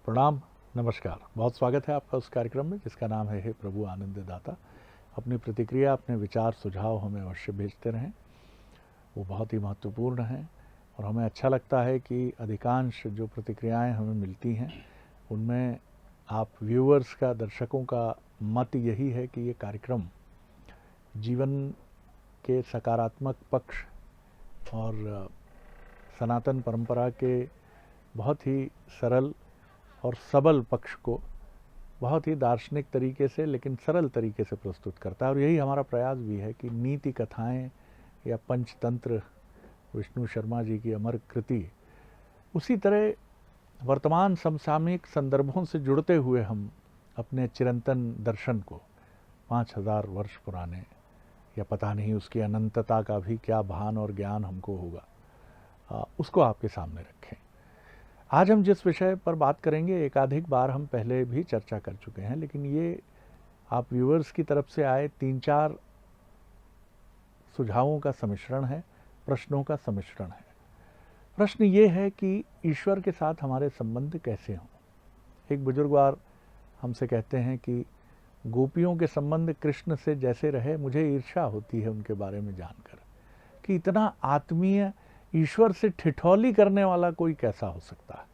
प्रणाम, नमस्कार। बहुत स्वागत है आपका उस कार्यक्रम में जिसका नाम है हे प्रभु आनंद दाता। अपनी प्रतिक्रिया, अपने विचार, सुझाव हमें अवश्य भेजते रहें, वो बहुत ही महत्वपूर्ण हैं। और हमें अच्छा लगता है कि अधिकांश जो प्रतिक्रियाएं हमें मिलती हैं उनमें आप व्यूअर्स का, दर्शकों का मत यही है कि ये कार्यक्रम जीवन के सकारात्मक पक्ष और सनातन परंपरा के बहुत ही सरल और सबल पक्ष को बहुत ही दार्शनिक तरीके से लेकिन सरल तरीके से प्रस्तुत करता है। और यही हमारा प्रयास भी है कि नीति कथाएं या पंचतंत्र, विष्णु शर्मा जी की अमर कृति, उसी तरह वर्तमान समसामयिक संदर्भों से जुड़ते हुए हम अपने चिरंतन दर्शन को 5000 वर्ष पुराने, या पता नहीं उसकी अनंतता का भी क्या भान और ज्ञान हमको होगा, उसको आपके सामने रखें। आज हम जिस विषय पर बात करेंगे एकाधिक बार हम पहले भी चर्चा कर चुके हैं, लेकिन ये आप व्यूअर्स की तरफ से आए 3-4 सुझावों का सम्मिश्रण है, प्रश्नों का सम्मिश्रण है। प्रश्न ये है कि ईश्वर के साथ हमारे संबंध कैसे हों। एक बुजुर्गवार हमसे कहते हैं कि गोपियों के संबंध कृष्ण से जैसे रहे, मुझे ईर्ष्या होती है उनके बारे में जानकर कि इतना आत्मीय ईश्वर से ठिठौली करने वाला कोई कैसा हो सकता है।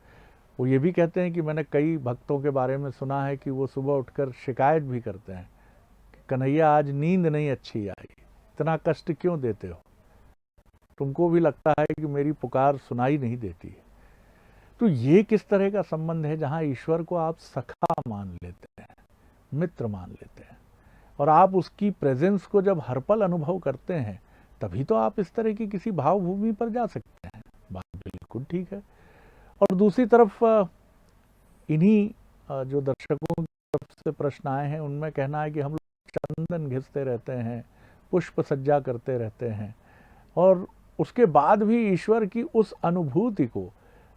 वो ये भी कहते हैं कि मैंने कई भक्तों के बारे में सुना है कि वो सुबह उठकर शिकायत भी करते हैं कि कन्हैया आज नींद नहीं अच्छी आई, इतना कष्ट क्यों देते हो, तुमको भी लगता है कि मेरी पुकार सुनाई नहीं देती है। तो ये किस तरह का संबंध है जहां ईश्वर को आप सखा मान लेते हैं, मित्र मान लेते हैं, और आप उसकी प्रेजेंस को जब हर पल अनुभव करते हैं तभी तो आप इस तरह की किसी भावभूमि पर जा सकते हैं। बात बिल्कुल ठीक है। और दूसरी तरफ इन्हीं जो दर्शकों की तरफ से प्रश्न आए हैं उनमें कहना है कि हम लोग चंदन घिसते रहते हैं, पुष्प सज्जा करते रहते हैं, और उसके बाद भी ईश्वर की उस अनुभूति को,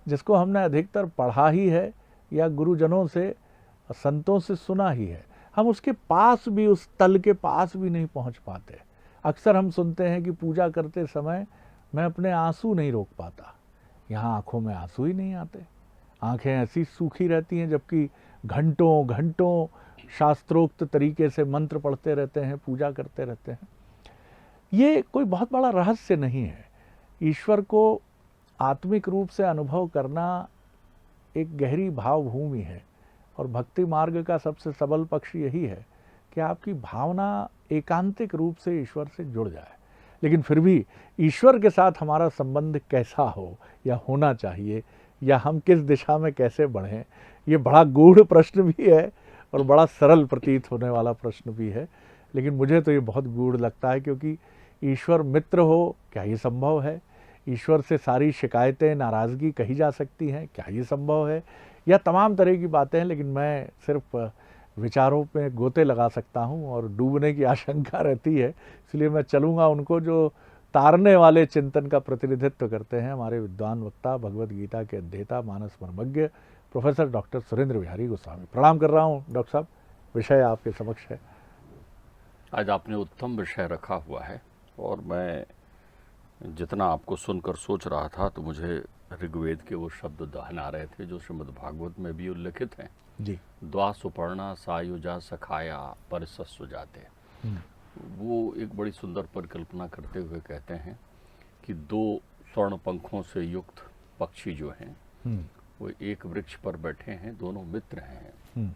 जिसको हमने अधिकतर पढ़ा ही है या गुरुजनों से, संतों से सुना ही है, हम उसके पास भी, उस तल के पास भी नहीं पहुंच पाते। अक्सर हम सुनते हैं कि पूजा करते समय मैं अपने आंसू नहीं रोक पाता। यहाँ आंखों में आंसू ही नहीं आते, आंखें ऐसी सूखी रहती हैं, जबकि घंटों घंटों शास्त्रोक्त तरीके से मंत्र पढ़ते रहते हैं, पूजा करते रहते हैं। ये कोई बहुत बड़ा रहस्य नहीं है। ईश्वर को आत्मिक रूप से अनुभव करना एक गहरी भावभूमि है, और भक्ति मार्ग का सबसे सबल पक्ष यही है कि आपकी भावना एकांतिक रूप से ईश्वर से जुड़ जाए। लेकिन फिर भी ईश्वर के साथ हमारा संबंध कैसा हो या होना चाहिए, या हम किस दिशा में कैसे बढ़ें, ये बड़ा गूढ़ प्रश्न भी है और बड़ा सरल प्रतीत होने वाला प्रश्न भी है। लेकिन मुझे तो ये बहुत गूढ़ लगता है, क्योंकि ईश्वर मित्र हो, क्या ये संभव है? ईश्वर से सारी शिकायतें, नाराज़गी कही जा सकती हैं, क्या ये संभव है? या तमाम तरह की बातें हैं, लेकिन मैं सिर्फ विचारों पे गोते लगा सकता हूँ और डूबने की आशंका रहती है, इसलिए मैं चलूँगा उनको जो तारने वाले चिंतन का प्रतिनिधित्व करते हैं, हमारे विद्वान वक्ता, भगवद गीता के अध्येता, मानस मर्मज्ञ प्रोफेसर डॉक्टर सुरेंद्र बिहारी गोस्वामी। प्रणाम कर रहा हूँ डॉक्टर साहब, विषय आपके समक्ष है। आज आपने उत्तम विषय रखा हुआ है, और मैं जितना आपको सुनकर सोच रहा था तो मुझे ऋग्वेद के वो शब्द दहन आ रहे थे जो श्रीमद् भागवत में भी उल्लिखित हैं जी। द्वा सुपर्णा सायुजा सखाया परिसस्व जाते। वो एक बड़ी सुंदर परिकल्पना करते हुए कहते हैं कि 2 स्वर्ण पंखों से युक्त पक्षी जो हैं वो एक वृक्ष पर बैठे हैं, दोनों मित्र हैं।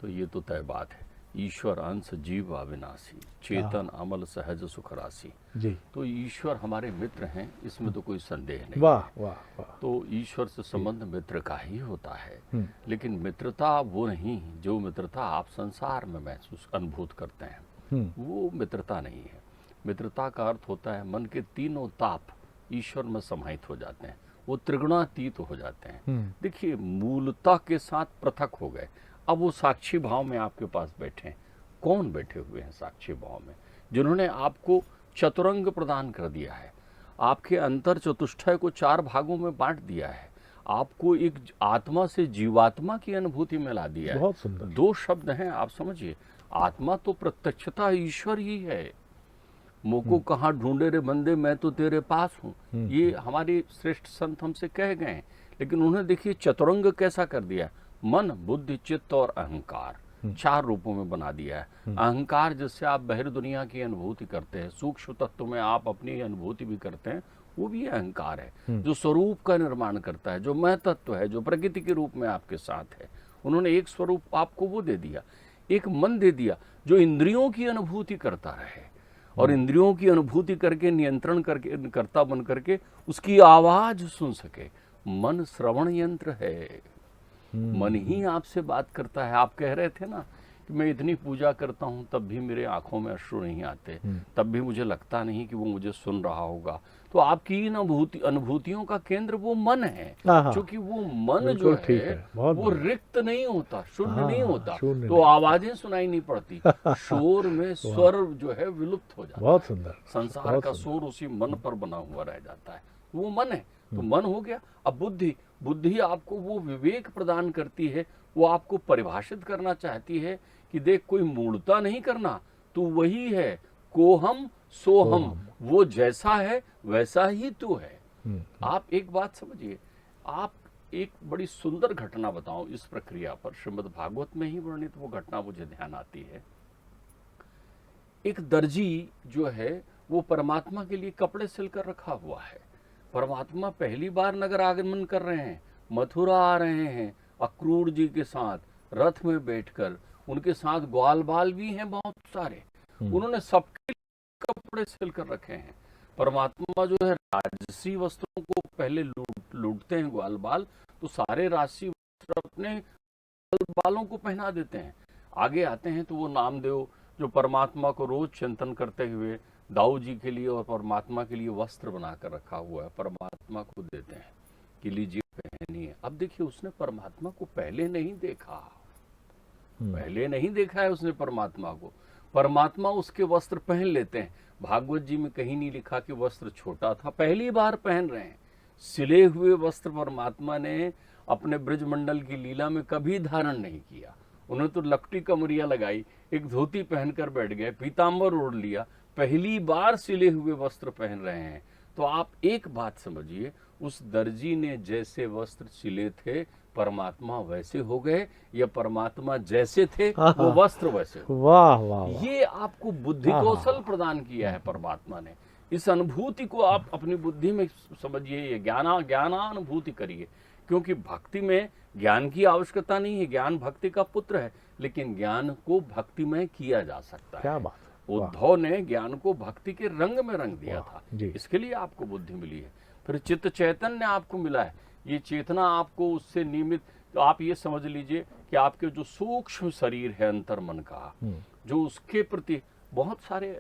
तो ये तो तय बात है, ईश्वर अंश जीव अविनाशी, चेतन अमल सहज सुख राशि। जी। तो ईश्वर हमारे मित्र हैं, इसमें तो कोई संदेह नहीं। वाह वाह वाह। तो ईश्वर से संबंध मित्र का ही होता है, लेकिन मित्रता वो नहीं जो मित्रता आप संसार में महसूस अनुभूत करते हैं, वो मित्रता नहीं है। मित्रता का अर्थ होता है मन के तीनों ताप ईश्वर में समाहित हो जाते हैं, वो त्रिगुणातीत हो जाते हैं। देखिए, मूलता के साथ पृथक हो गए, अब वो साक्षी भाव में आपके पास बैठे हैं। कौन बैठे हुए हैं साक्षी भाव में? जिन्होंने आपको चतुरंग प्रदान कर दिया है, आपके अंतर चतुष्टय को 4 भागों में बांट दिया है, आपको एक आत्मा से जीवात्मा की अनुभूति में ला दिया है। बहुत सुंदर। 2 शब्द हैं, आप समझिए, आत्मा तो प्रत्यक्षता ईश्वर ही है। मोको कहाँ ढूंढे रे बंदे, मैं तो तेरे पास हूँ, ये हमारे श्रेष्ठ संत हमसे कह गए हैं। लेकिन उन्होंने देखिए चतुरंग कैसा कर दिया, मन, बुद्धि, चित्त और अहंकार 4 रूपों में बना दिया है। अहंकार जिससे आप बाहर दुनिया की अनुभूति करते हैं, सूक्ष्म तत्व में आप अपनी अनुभूति भी करते हैं, वो भी अहंकार है जो स्वरूप का निर्माण करता है, जो मैं तत्व है, जो प्रकृति के रूप में आपके साथ है। उन्होंने एक स्वरूप आपको वो दे दिया, एक मन दे दिया जो इंद्रियों की अनुभूति करता रहे और इंद्रियों की अनुभूति करके नियंत्रण करके कर्ता बन करके उसकी आवाज सुन सके। मन श्रवण यंत्र है, मन ही आपसे बात करता है। आप कह रहे थे ना कि मैं इतनी पूजा करता हूं तब भी मेरे आंखों में अश्रु नहीं आते, तब भी मुझे लगता नहीं कि वो मुझे सुन रहा होगा। तो आपकी इन अनुभूतियों का केंद्र वो मन है, क्योंकि वो मन जो है वो रिक्त नहीं होता, शून्य नहीं होता, तो आवाजें सुनाई नहीं पड़ती, शोर में स्वर जो है विलुप्त हो जाता है। बहुत सुंदर। संसार का शोर उसी मन पर बना हुआ रह जाता है, वो मन है। तो मन हो गया। अब बुद्धि, बुद्धि आपको वो विवेक प्रदान करती है, वो आपको परिभाषित करना चाहती है कि देख कोई मूढ़ता नहीं करना, तू वही है, कोहम सोहम, वो जैसा है वैसा ही तू है। आप एक बात समझिए, आप एक बड़ी सुंदर घटना बताऊं इस प्रक्रिया पर, श्रीमद् भागवत में ही वर्णित वो घटना मुझे ध्यान आती है। एक दर्जी जो है वो परमात्मा के लिए कपड़े सिलकर रखा हुआ है। परमात्मा पहली बार नगर आगमन कर रहे हैं, मथुरा आ रहे हैं अक्रूर जी के साथ रथ में बैठकर, उनके साथ ग्वाल बाल भी हैं बहुत सारे, उन्होंने सबके कपड़े सिलकर रखे हैं। परमात्मा जो है राजसी वस्त्रों को पहले लूटते हैं ग्वाल बाल, तो सारे राजसी वस्त्र अपने ग्वाल बालों को पहना देते हैं। आगे आते हैं तो वो नामदेव जो परमात्मा को रोज चिंतन करते हुए दाऊ जी के लिए और परमात्मा के लिए वस्त्र बनाकर रखा हुआ है, परमात्मा को देते हैं कि लीजिए पहनिए। अब देखिए उसने परमात्मा को पहले नहीं देखा, पहले नहीं देखा है उसने परमात्मा को। परमात्मा उसके वस्त्र पहन लेते हैं। भागवत जी में कहीं नहीं लिखा कि वस्त्र छोटा था, पहली बार पहन रहे हैं। सिले हुए वस्त्र परमात्मा ने अपने ब्रजमंडल की लीला में कभी धारण नहीं किया। उन्हें तो लपटी कमरिया लगाई, एक धोती पहनकर बैठ गए, पीताम्बर ओढ़ लिया, पहली बार सिले हुए वस्त्र पहन रहे हैं। तो आप एक बात समझिए, उस दर्जी ने जैसे वस्त्र सिले थे परमात्मा वैसे हो गए, या परमात्मा जैसे थे वो वस्त्र वैसे हो। वाह वाह, ये आपको बुद्धि कौशल प्रदान किया है परमात्मा ने। इस अनुभूति को आप अपनी बुद्धि में समझिए, ये ज्ञानानुभूति करिए, क्योंकि भक्ति में ज्ञान की आवश्यकता नहीं है, ज्ञान भक्ति का पुत्र है, लेकिन ज्ञान को भक्ति में किया जा सकता है। क्या बात। उद्धव ने ज्ञान को भक्ति के रंग में रंग दिया था, इसके लिए आपको बुद्धि मिली है। फिर चित्त चैतन्य आपको मिला है, ये चेतना आपको उससे नियमित, तो आप ये समझ लीजिए कि आपके जो सूक्ष्म शरीर है अंतर मन का, जो उसके प्रति बहुत सारे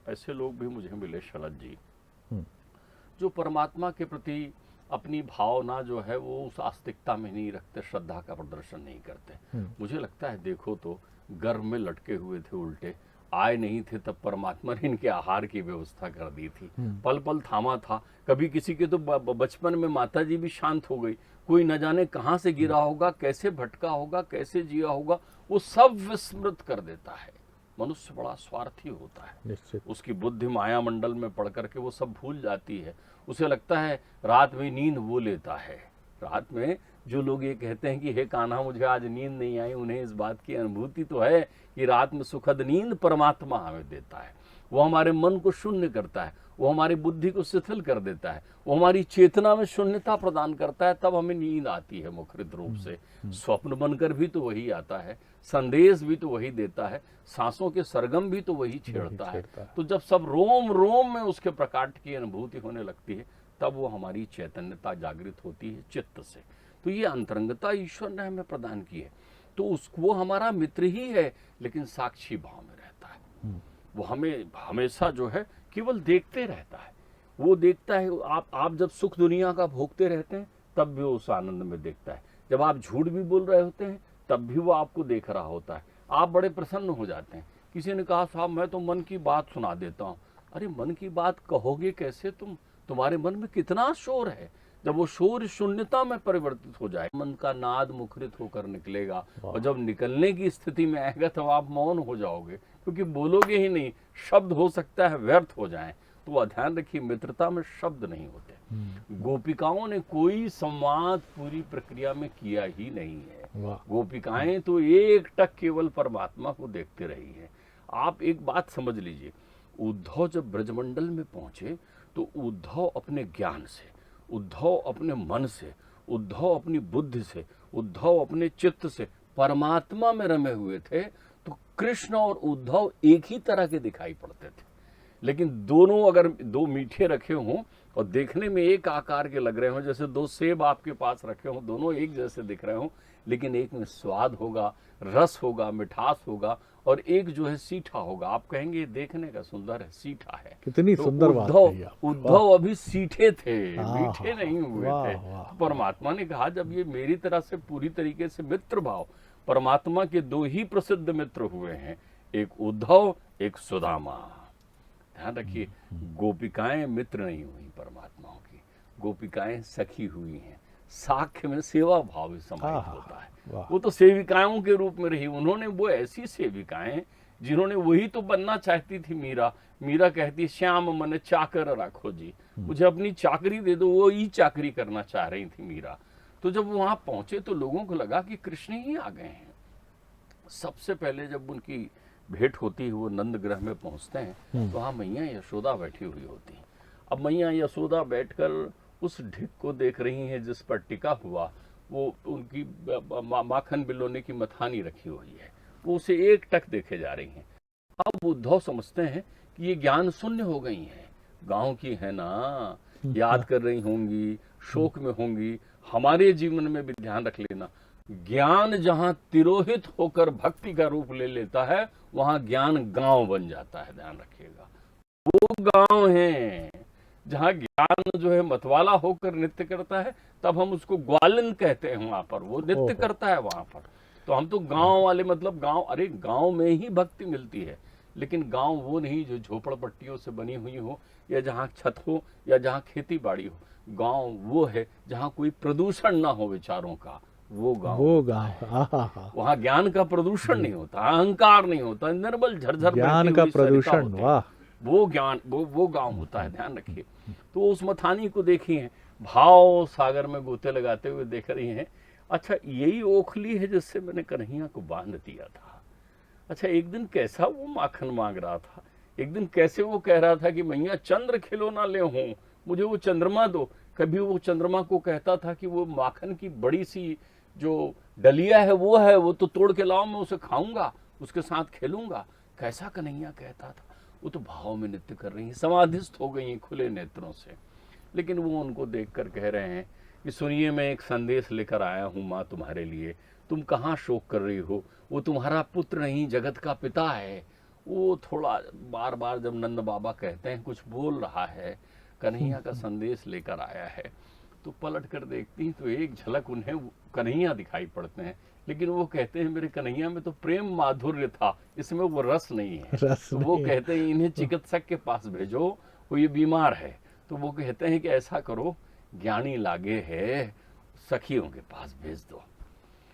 ऐसे लोग भी मुझे मिले शरद जी, जो परमात्मा के प्रति अपनी भावना जो है वो उस आस्तिकता में नहीं रखते, श्रद्धा का प्रदर्शन नहीं करते। मुझे लगता है देखो तो गर्भ में लटके हुए थे उल्टे, आए नहीं थे तब परमात्मा ने इनके आहार की व्यवस्था कर दी थी, पल पल थामा था। कभी किसी के तो बचपन में माता जी भी शांत हो गई, कोई न जाने कहाँ से गिरा होगा, कैसे भटका होगा, कैसे जिया होगा, वो सब विस्मृत कर देता है। मनुष्य बड़ा स्वार्थी होता है, उसकी बुद्धि माया मंडल में पड़ करके वो सब भूल जाती है। उसे लगता है रात में नींद वो लेता है। रात में जो लोग ये कहते हैं कि हे कान्हा मुझे आज नींद नहीं आई, उन्हें इस बात की अनुभूति तो है कि रात में सुखद नींद परमात्मा हमें देता है। वो हमारे मन को शून्य करता है, वो हमारी बुद्धि को शिथिल कर देता है, वो हमारी चेतना में शून्यता प्रदान करता है, तब हमें नींद आती है मुखरित रूप से। स्वप्न बनकर भी तो वही आता है, संदेश भी तो वही देता है, सांसों के सरगम भी तो वही छेड़ता है। तो जब सब रोम रोम में उसके प्रकाट की अनुभूति होने लगती है, तब वो हमारी चैतन्यता जागृत होती है चित्त से। तो ये अंतरंगता ईश्वर ने हमें प्रदान की है। तो वो हमारा मित्र ही है, लेकिन साक्षी भाव में रहता है। वो हमें हमेशा जो है केवल देखते रहता है। वो देखता है, आप जब सुख दुनिया का भोगते रहते हैं तब भी वो उस आनंद में देखता है। जब आप झूठ भी बोल रहे होते हैं तब भी वो आपको देख रहा होता है। आप बड़े प्रसन्न हो जाते हैं। किसी ने कहा साहब मैं तो मन की बात सुना देता हूँ। अरे मन की बात कहोगे कैसे तुम्हारे मन में कितना शोर है। जब वो शोर शून्यता में परिवर्तित हो जाए, मन का नाद मुखरित होकर निकलेगा, और जब निकलने की स्थिति में आएगा तब आप मौन हो जाओगे, क्योंकि बोलोगे ही नहीं, शब्द हो सकता है व्यर्थ हो जाएं। तो ध्यान रखिए मित्रता में शब्द नहीं होते। गोपिकाओं ने कोई संवाद पूरी प्रक्रिया में किया ही नहीं है। गोपिकाएं तो एक टक केवल परमात्मा को देखते रही है। आप एक बात समझ लीजिए, उद्धव जब ब्रजमंडल में पहुंचे तो उद्धव अपने ज्ञान से, उद्धव अपने मन से, उद्धव अपनी बुद्धि से, उद्धव अपने चित्त से परमात्मा में रमे हुए थे। तो कृष्ण और उद्धव एक ही तरह के दिखाई पड़ते थे, लेकिन दोनों अगर दो मीठे रखे हों और देखने में एक आकार के लग रहे हों, जैसे दो सेब आपके पास रखे हों, दोनों एक जैसे दिख रहे हों, लेकिन एक में स्वाद होगा, रस होगा, मिठास होगा, और एक जो है सीठा होगा। आप कहेंगे देखने का सुंदर है, सीठा है। कितनी तो सुंदर बात कही आप। उद्धव अभी सीठे थे, मीठे नहीं हुए थे। परमात्मा ने कहा जब ये मेरी तरह से पूरी तरीके से मित्र भाव, परमात्मा के दो ही प्रसिद्ध मित्र हुए हैं, एक उद्धव, एक सुदामा। ध्यान रखिए, गोपिकाएं मित्र नहीं हुई परमात्माओं की, गोपिकाएं सखी हुई हैं। साख्य में सेवा भाव भी समाहित होता है। वो तो सेविकाओं के रूप में रही। उन्होंने वो ऐसी सेविकाएं जिन्होंने, वही तो बनना चाहती थी मीरा। मीरा कहती श्याम मन चाकर रखो जी, मुझे अपनी चाकरी दे दो। वो ही चाकरी करना चाह रही थी मीरा। तो जब वहां पहुंचे तो लोगों को लगा कि कृष्ण ही आ गए हैं। सबसे पहले जब उनकी भेंट होती है, वो नंद ग्रह में पहुंचते हैं तो वहां मैया यशोदा बैठी हुई होती है। अब मैया यशोदा बैठकर उस ढिक को देख रही हैं जिस पर टिका हुआ वो उनकी माखन बिलोने की मथानी रखी हुई है, वो उसे एक टक देखे जा रही हैं। अब उद्धव समझते हैं कि ये ज्ञान शून्य हो गई हैं, गांव की है ना, याद कर रही होंगी, शोक में होंगी। हमारे जीवन में भी ध्यान रख लेना, ज्ञान जहां तिरोहित होकर भक्ति का रूप ले लेता है, वहां ज्ञान गांव बन जाता है। ध्यान रखिएगा, वो गांव है जहां ज्ञान जो है मतवाला होकर नृत्य करता है, तब हम उसको ग्वालन कहते हैं। वहां पर वो नृत्य करता है वहां पर। तो हम तो गांव वाले, मतलब गांव, अरे गांव में ही भक्ति मिलती है, लेकिन गांव वो नहीं जो झोपड़पट्टियों से बनी हुई हो, या जहां छत हो, या जहां खेती बाड़ी हो। गांव वो है जहां कोई प्रदूषण ना हो विचारों का, वो गांव। वहां ज्ञान का प्रदूषण नहीं होता, अहंकार नहीं होता, निर्मल झरझर ज्ञान का प्रदूषण, वाह, वो ज्ञान, वो गांव होता है। ध्यान रखिए। तो उस मथानी को देखिए, भाव सागर में गोते लगाते हुए देख रही हैं। अच्छा, यही ओखली है जिससे मैंने कन्हैया को बांध दिया था। अच्छा, एक दिन कैसा वो माखन मांग रहा था, एक दिन कैसे वो कह रहा था कि मैया चंद्र खिलौना ले हूं, मुझे वो चंद्रमा दो। कभी वो चंद्रमा को कहता था कि वो माखन की बड़ी सी जो डलिया है वो तो तोड़ के लाओ, मैं उसे खाऊंगा, उसके साथ खेलूंगा। कैसा कन्हैया कहता था। वो तो भाव में नृत्य कर रही हैं, समाधिस्थ हो गई हैं खुले नेत्रों से। लेकिन वो उनको देखकर कह रहे हैं कि सुनिए, मैं एक संदेश लेकर आया हूँ माँ तुम्हारे लिए। तुम कहाँ शोक कर रही हो, वो तुम्हारा पुत्र नहीं जगत का पिता है। वो थोड़ा बार बार जब नंद बाबा कहते हैं कुछ बोल रहा है, कन्हैया का संदेश लेकर आया है, तो पलट कर देखती तो एक झलक उन्हें कन्हैया दिखाई पड़ते हैं। लेकिन वो कहते हैं मेरे कन्हैया में तो प्रेम माधुर्य था, इसमें वो रस नहीं है। तो वो कहते हैं इन्हें चिकित्सक के पास भेजो, वो ये बीमार है। तो वो कहते हैं कि ऐसा करो, ज्ञानी लागे है, सखियों के पास भेज दो।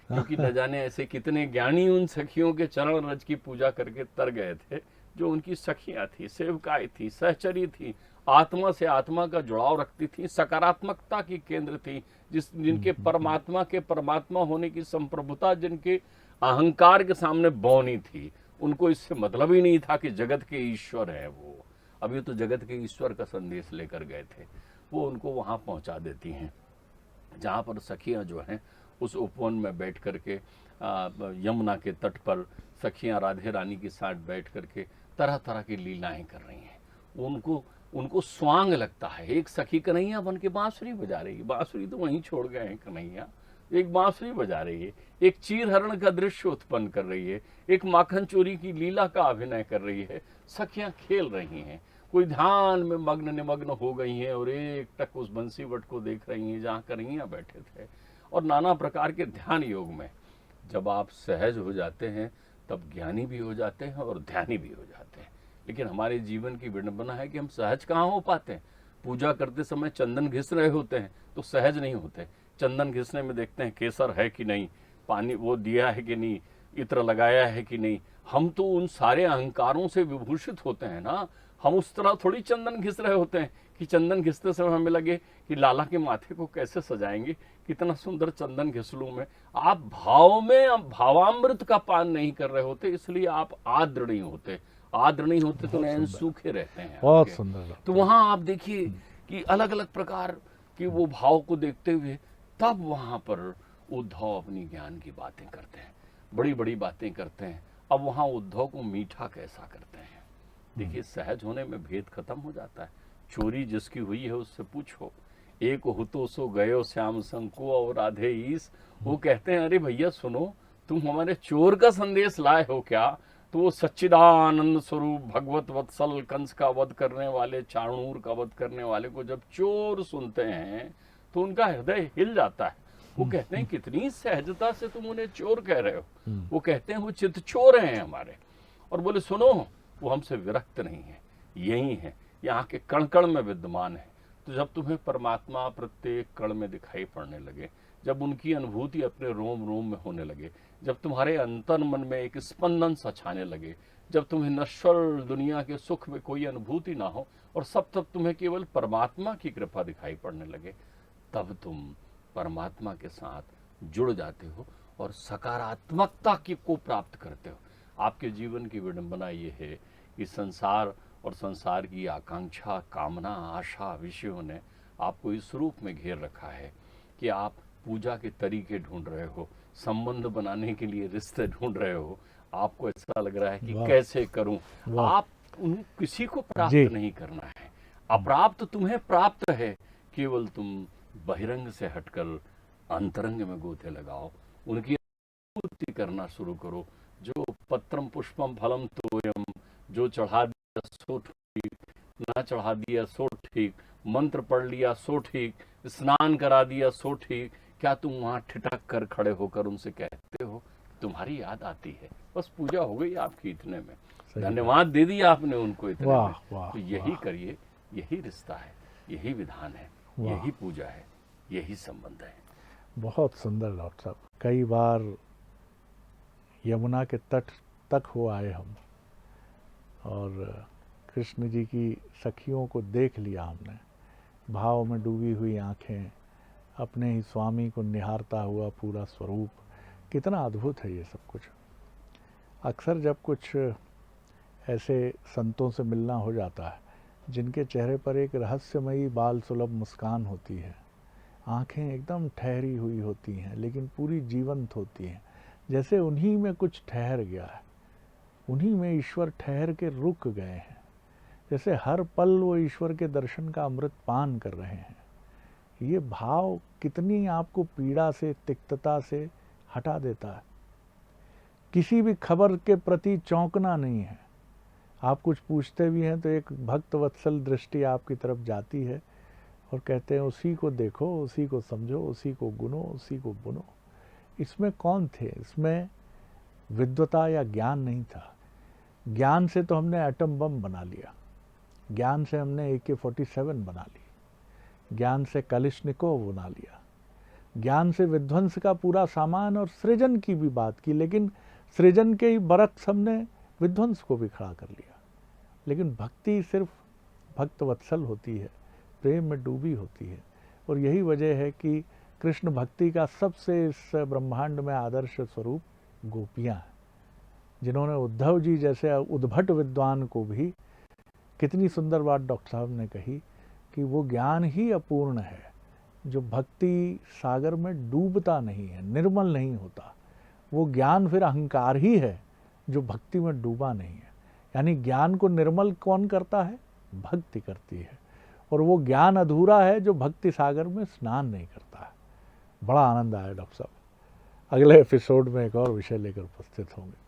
क्योंकि न जाने ऐसे कितने ज्ञानी उन सखियों के चरण रज की पूजा करके तर गए थे, जो उनकी सखियां थी, सेवकाएं थी, सहचरी थी, आत्मा से आत्मा का जुड़ाव रखती थी, सकारात्मकता की केंद्र थी, जिनके परमात्मा के परमात्मा होने की संप्रभुता जिनके अहंकार के सामने बौनी थी। उनको इससे मतलब ही नहीं था कि जगत के ईश्वर है वो। अभी तो जगत के ईश्वर का संदेश लेकर गए थे। वो उनको वहां पहुंचा देती हैं जहां पर सखियां जो हैं उस उपवन में बैठ करके यमुना के तट पर सखियां राधे रानी के साथ बैठ करके तरह तरह की लीलाएं कर रही हैं। उनको स्वांग लगता है। एक सखी कन्हैया बन के बांसुरी बजा रही है, बांसुरी तो वहीं छोड़ गए हैं कन्हैया, एक बांसुरी बजा रही है, एक चीर हरण का दृश्य उत्पन्न कर रही है, एक माखन चोरी की लीला का अभिनय कर रही है। सखियां खेल रही हैं, कोई ध्यान में मग्न निमग्न हो गई हैं और एक टक उस बंसीवट को देख रही हैं जहाँ कन्हैया बैठे थे। और नाना प्रकार के ध्यान योग में जब आप सहज हो जाते हैं तब ज्ञानी भी हो जाते हैं और ध्यानी भी हो जाते हैं। लेकिन हमारे जीवन की विडंबना है कि हम सहज कहाँ हो पाते हैं। पूजा करते समय चंदन घिस रहे होते हैं तो सहज नहीं होते। चंदन घिसने में देखते हैं केसर है कि नहीं, पानी वो दिया है कि नहीं, इत्र लगाया है कि नहीं। हम तो उन सारे अहंकारों से विभूषित होते हैं ना। हम उस तरह थोड़ी चंदन घिस रहे होते हैं कि चंदन घिसते समय हमें लगे कि लाला के माथे को कैसे सजाएंगे, कितना सुंदर चंदन घिस लूं मैं। आप भाव में भावामृत का पान नहीं कर रहे होते, इसलिए आप आर्द्र नहीं होते। आर्द्र नहीं होते तो नयन सूखे रहते हैं। बहुत सुंदर। तो वहां आप देखिए कि अलग अलग प्रकार की वो भाव को देखते हुए तब वहां पर उद्धव अपनी ज्ञान की बातें करते हैं, बड़ी बड़ी बातें करते हैं। अब वहां उद्धव को मीठा कैसा करते हैं। देखिए सहज होने में भेद खत्म हो जाता है। चोरी जिसकी हुई है उससे पूछो, एक हुतो सो गयो श्याम संको और राधे ईस। वो कहते हैं अरे भैया सुनो, तुम हमारे चोर का संदेश लाए हो क्या? तो वो सच्चिदानंद स्वरूप भगवत वत्सल कंस का वध करने वाले, चाणूर का वध करने वाले को जब चोर सुनते हैं तो उनका हृदय हिल जाता है। वो कहते हैं कितनी सहजता से तुम उन्हें चोर कह रहे हो। वो कहते हैं वो चित चोर हैं हमारे। और बोले सुनो, वो हमसे विरक्त नहीं है, यही है, यहाँ के कण कण में विद्यमान है। तो जब तुम्हें परमात्मा प्रत्येक कण में दिखाई पड़ने लगे, जब उनकी अनुभूति अपने रोम रोम में होने लगे, जब तुम्हारे अंतर मन में एक स्पंदन सा छाने लगे, जब तुम्हें नश्वर दुनिया के सुख में कोई अनुभूति ना हो और सब तब तुम्हें केवल परमात्मा की कृपा दिखाई पड़ने लगे, तब तुम परमात्मा के साथ जुड़ जाते हो और सकारात्मकता की को प्राप्त करते हो। आपके जीवन की विडंबना ये है कि संसार और संसार की आकांक्षा, कामना, आशा, विषयों ने आपको इस रूप में घेर रखा है कि आप पूजा के तरीके ढूंढ रहे हो, संबंध बनाने के लिए रिश्ते ढूंढ रहे हो। आपको ऐसा लग रहा है कि कैसे करूं। आप किसी को प्राप्त नहीं करना है, अप्राप्त तुम्हें प्राप्त है। केवल तुम बहिरंग से हटकर अंतरंग में गोते लगाओ, उनकी अनुभूति करना शुरू करो। जो पत्रम पुष्पम फलम तोयम, जो चढ़ा दिया सो ठीक, ना चढ़ा दिया सो ठीक, मंत्र पढ़ लिया सो ठीक, स्नान करा दिया सो ठीक। क्या तुम वहां ठिठक कर खड़े होकर उनसे कहते हो? तुम्हारी याद आती है, बस पूजा हो गई आपकी इतने में, धन्यवाद दे दिया आपने उनको इतने में। तो यही करिए, यही रिश्ता है, यही विधान है, यही पूजा है, यही संबंध है। बहुत सुंदर डॉक्टर साहब। कई बार यमुना के तट तक हो आए हम और कृष्ण जी की सखियों को देख लिया हमने, भाव में डूबी हुई आंखें, अपने ही स्वामी को निहारता हुआ पूरा स्वरूप। कितना अद्भुत है ये सब कुछ। अक्सर जब कुछ ऐसे संतों से मिलना हो जाता है जिनके चेहरे पर एक रहस्यमयी बाल सुलभ मुस्कान होती है, आंखें एकदम ठहरी हुई होती हैं लेकिन पूरी जीवंत होती हैं, जैसे उन्हीं में कुछ ठहर गया है, उन्हीं में ईश्वर ठहर के रुक गए हैं, जैसे हर पल वो ईश्वर के दर्शन का अमृत पान कर रहे हैं। ये भाव कितनी आपको पीड़ा से, तिक्तता से हटा देता है। किसी भी खबर के प्रति चौंकना नहीं है। आप कुछ पूछते भी हैं तो एक भक्त वत्सल दृष्टि आपकी तरफ जाती है और कहते हैं उसी को देखो, उसी को समझो, उसी को गुनो, उसी को बुनो। इसमें कौन थे? इसमें विद्वता या ज्ञान नहीं था। ज्ञान से तो हमने एटम बम बना लिया, ज्ञान से हमने AK-47 बना ली, ज्ञान से कलिश्निकोव बना लिया, ज्ञान से विध्वंस का पूरा सामान और सृजन की भी बात की, लेकिन सृजन के ही बरक्स हमने विध्वंस को भी खड़ा कर लिया। लेकिन भक्ति सिर्फ भक्त वत्सल होती है, प्रेम में डूबी होती है। और यही वजह है कि कृष्ण भक्ति का सबसे इस ब्रह्मांड में आदर्श स्वरूप गोपियाँ हैं, जिन्होंने उद्धव जी जैसे उद्भट विद्वान को भी, कितनी सुंदर बात डॉक्टर साहब ने कही कि वो ज्ञान ही अपूर्ण है जो भक्ति सागर में डूबता नहीं है, निर्मल नहीं होता। वो ज्ञान फिर अहंकार ही है जो भक्ति में डूबा नहीं है। यानी ज्ञान को निर्मल कौन करता है? भक्ति करती है। और वो ज्ञान अधूरा है जो भक्ति सागर में स्नान नहीं करता है। बड़ा आनंद आया डॉक्टर साहब। अगले एपिसोड में एक और विषय लेकर उपस्थित होंगे।